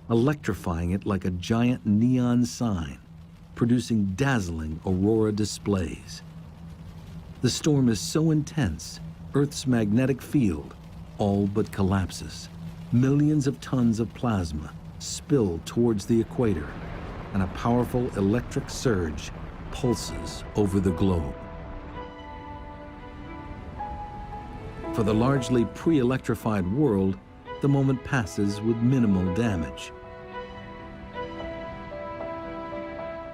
Speaker 1: electrifying it like a giant neon sign, producing dazzling aurora displays. The storm is so intense, Earth's magnetic field all but collapses. Millions of tons of plasma spill towards the equator, and a powerful electric surge pulses over the globe. For the largely pre-electrified world, the moment passes with minimal damage.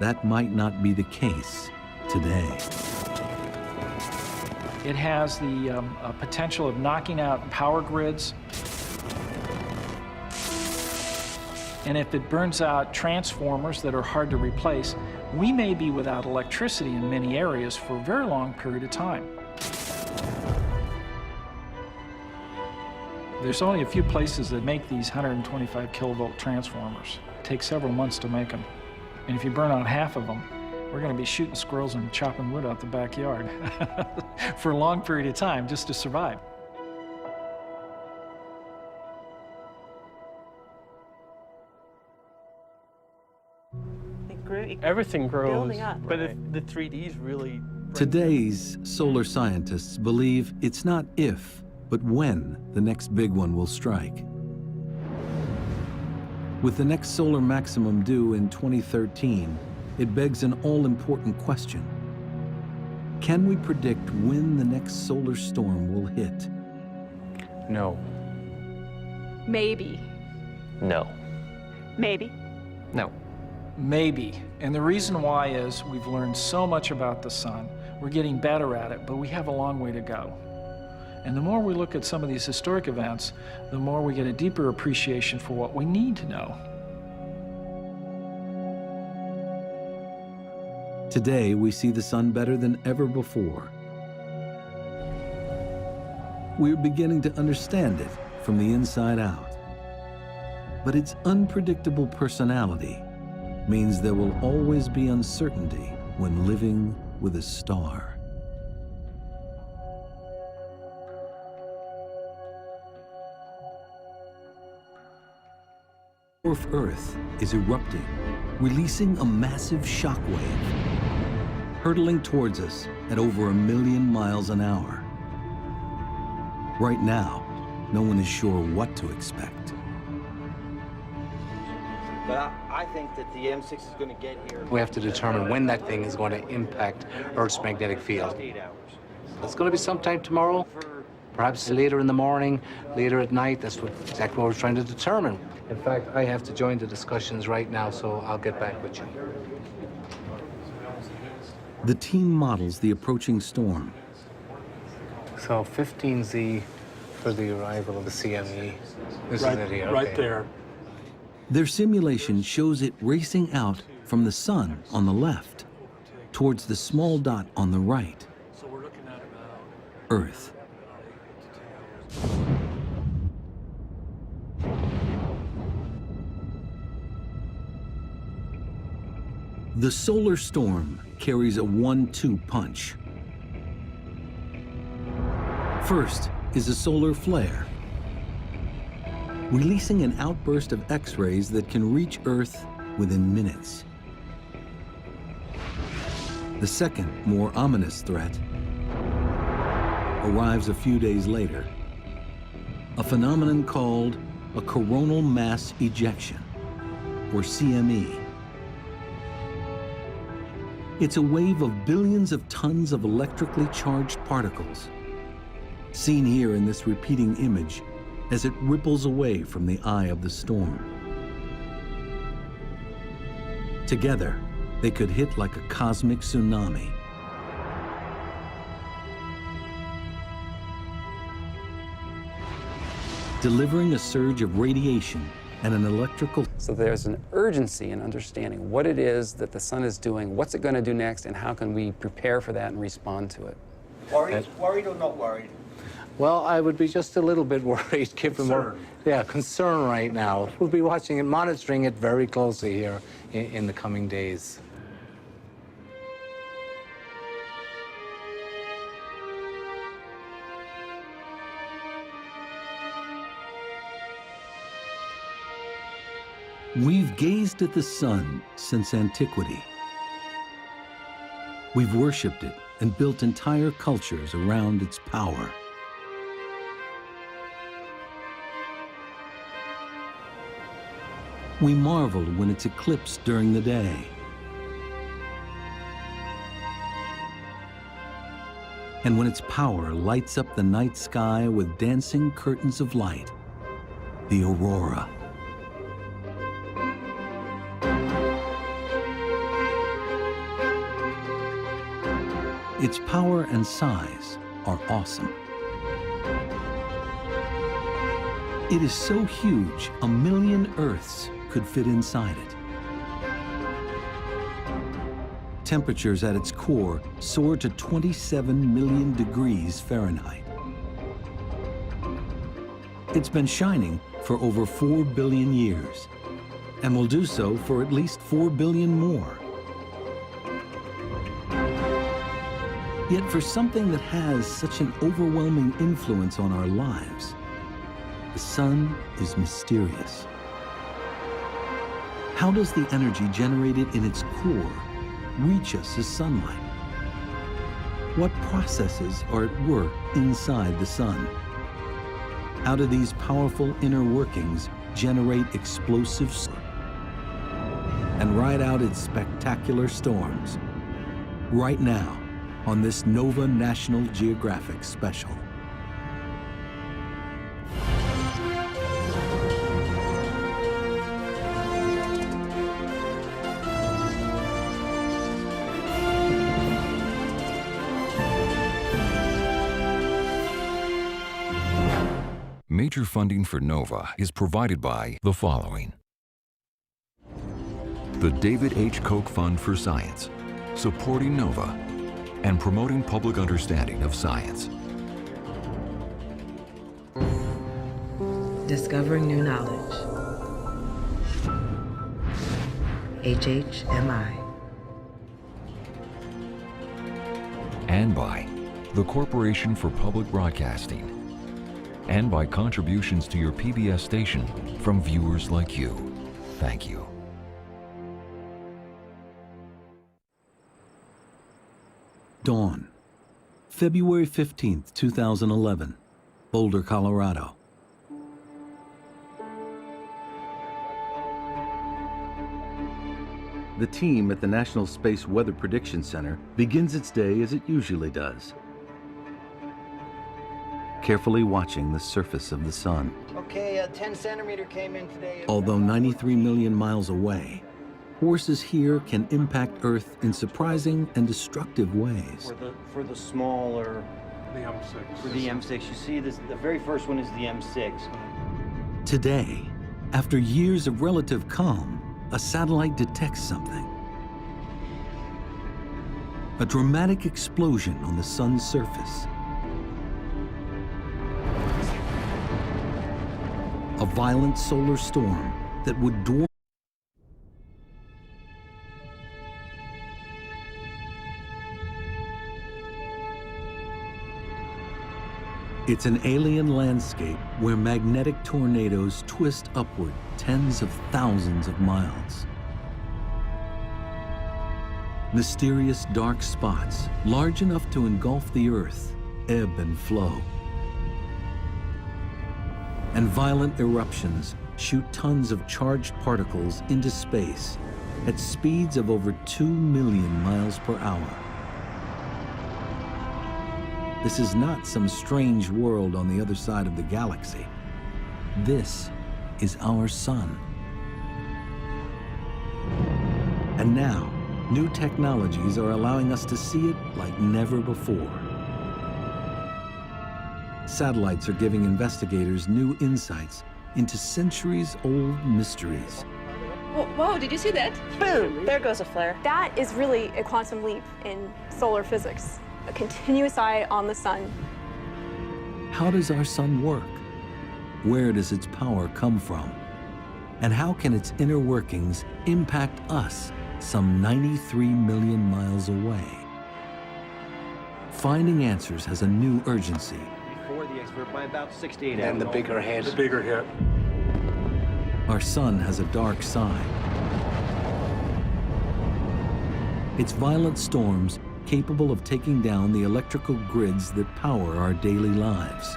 Speaker 1: That might not be the case today.
Speaker 7: It has the potential of knocking out power grids. And if it burns out transformers that are hard to replace, we may be without electricity in many areas for a very long period of time. There's only a few places that make these 125 kilovolt transformers. It takes several months to make them. And if you burn out half of them, we're going to be shooting squirrels and chopping wood out the backyard for a long period of time just to survive.
Speaker 17: Everything grows,
Speaker 9: building up.
Speaker 17: but the 3Ds really...
Speaker 1: Today's solar scientists believe it's not if, but when the next big one will strike. With the next solar maximum due in 2013, it begs an all-important question. Can we predict when the next solar storm will hit?
Speaker 6: No.
Speaker 4: Maybe.
Speaker 14: No.
Speaker 9: Maybe.
Speaker 15: No.
Speaker 7: Maybe. And the reason why is we've learned so much about the sun. We're getting better at it, but we have a long way to go. And the more we look at some of these historic events, the more we get a deeper appreciation for what we need to know.
Speaker 1: Today, we see the sun better than ever before. We're beginning to understand it from the inside out. But its unpredictable personality means there will always be uncertainty when living with a star. Earth is erupting, releasing a massive shockwave, hurtling towards us at over 1 million miles an hour. Right now, no one is sure what to expect.
Speaker 5: But I think that the M6 is going to get here.
Speaker 6: We have to determine when that thing is going to impact Earth's magnetic field. It's going to be sometime tomorrow, perhaps later in the morning, later at night. That's exactly what we're trying to determine. In fact, I have to join the discussions right now, so I'll get back with you.
Speaker 1: The team models the approaching storm.
Speaker 6: So 15Z for the arrival of the CME. This is it here.
Speaker 16: Right there.
Speaker 1: Their simulation shows it racing out from the sun on the left towards the small dot on the right, Earth. The solar storm carries a 1-2 punch. First is a solar flare, releasing an outburst of X-rays that can reach Earth within minutes. The second, more ominous threat arrives a few days later, a phenomenon called a coronal mass ejection, or CME. It's a wave of billions of tons of electrically charged particles, seen here in this repeating image as it ripples away from the eye of the storm. Together, they could hit like a cosmic tsunami. Delivering a surge of radiation and an electrical...
Speaker 3: So there's an urgency in understanding what it is that the sun is doing, what's it going to do next, and how can we prepare for that and respond to it.
Speaker 5: Worried or not worried?
Speaker 6: Well, I would be just a little bit worried, given concern right now. We'll be watching and monitoring it very closely here in the coming days.
Speaker 1: We've gazed at the sun since antiquity. We've worshipped it and built entire cultures around its power. We marveled when it's eclipsed during the day. And when its power lights up the night sky with dancing curtains of light, the aurora. Its power and size are awesome. It is so huge, 1 million Earths could fit inside it. Temperatures at its core soar to 27 million degrees Fahrenheit. It's been shining for over 4 billion years, and will do so for at least 4 billion more. Yet for something that has such an overwhelming influence on our lives, the sun is mysterious. How does the energy generated in its core reach us as sunlight? What processes are at work inside the sun? How do these powerful inner workings generate explosives and ride out its spectacular storms? Right now, on this Nova National Geographic special.
Speaker 8: Major funding for NOVA is provided by the following: the David H. Koch Fund for Science, supporting NOVA and promoting public understanding of science.
Speaker 18: Discovering new knowledge. HHMI.
Speaker 8: And by the Corporation for Public Broadcasting. And by contributions to your PBS station from viewers like you. Thank you.
Speaker 1: Dawn, February 15th, 2011, Boulder, Colorado. The team at the National Space Weather Prediction Center begins its day as it usually does, carefully watching the surface of the sun.
Speaker 5: Okay, a 10 centimeter came in today.
Speaker 1: Although 93 million miles away, forces here can impact Earth in surprising and destructive ways.
Speaker 5: For the smaller,
Speaker 12: The M6.
Speaker 5: for the M6, you see this. The very first one is the M6.
Speaker 1: Today, after years of relative calm, a satellite detects something. A dramatic explosion on the sun's surface. A violent solar storm that would dwarf. It's an alien landscape where magnetic tornadoes twist upward tens of thousands of miles. Mysterious dark spots, large enough to engulf the Earth, ebb and flow. And violent eruptions shoot tons of charged particles into space at speeds of over 2 million miles per hour. This is not some strange world on the other side of the galaxy. This is our sun. And now, new technologies are allowing us to see it like never before. Satellites are giving investigators new insights into centuries-old mysteries.
Speaker 2: Wow, did you see that?
Speaker 4: Boom! There goes a flare. That is really a quantum leap in solar physics. A continuous eye on the sun.
Speaker 1: How does our sun work? Where does its power come from? And how can its inner workings impact us some 93 million miles away? Finding answers has a new urgency.
Speaker 5: Before the expert by about 68
Speaker 6: And the bigger hit.
Speaker 16: The bigger hit.
Speaker 1: Our sun has a dark side. Its violent storms capable of taking down the electrical grids that power our daily lives.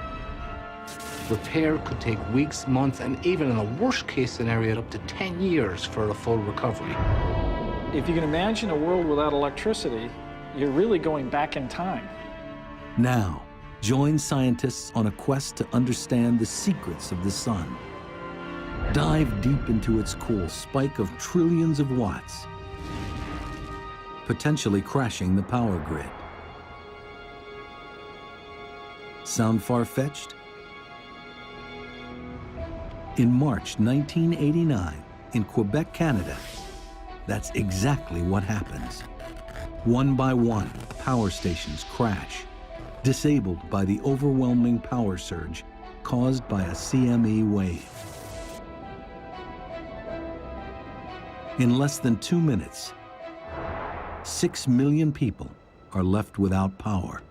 Speaker 6: Repair could take weeks, months, and even in a worst-case scenario, up to 10 years for a full recovery.
Speaker 7: If you can imagine a world without electricity, you're really going back in time.
Speaker 1: Now, join scientists on a quest to understand the secrets of the sun. Dive deep into its core, spike of trillions of watts, potentially crashing the power grid. Sound far-fetched? In March 1989, in Quebec, Canada, that's exactly what happens. One by one, power stations crash, disabled by the overwhelming power surge caused by a CME wave. In less than 2 minutes, 6 million people are left without power.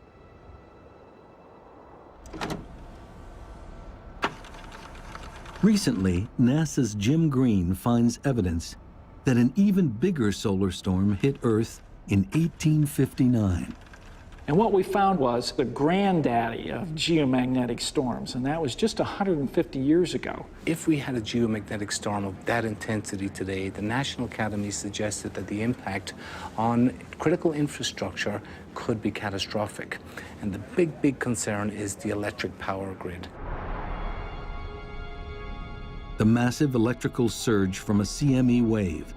Speaker 1: Recently, NASA's Jim Green finds evidence that an even bigger solar storm hit Earth in 1859.
Speaker 7: And what we found was the granddaddy of geomagnetic storms, and that was just 150 years ago.
Speaker 6: If we had a geomagnetic storm of that intensity today, the National Academy suggested that the impact on critical infrastructure could be catastrophic. And the big concern is the electric power grid.
Speaker 1: The massive electrical surge from a CME wave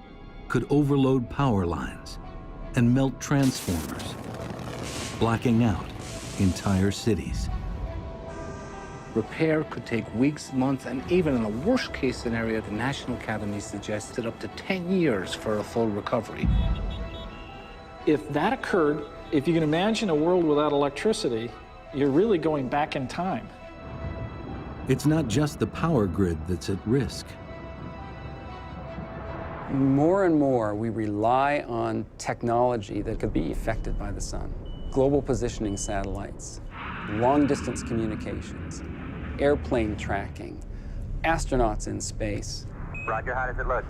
Speaker 1: could overload power lines and melt transformers, blacking out entire cities.
Speaker 6: Repair could take weeks, months, and even in a worst-case scenario, the National Academy suggested up to 10 years for a full recovery.
Speaker 7: If that occurred, if you can imagine a world without electricity, you're really going back in time.
Speaker 1: It's not just the power grid that's at risk.
Speaker 3: More and more, we rely on technology that could be affected by the sun. Global positioning satellites, long-distance communications, airplane tracking, astronauts in space.
Speaker 5: Roger, how does it look?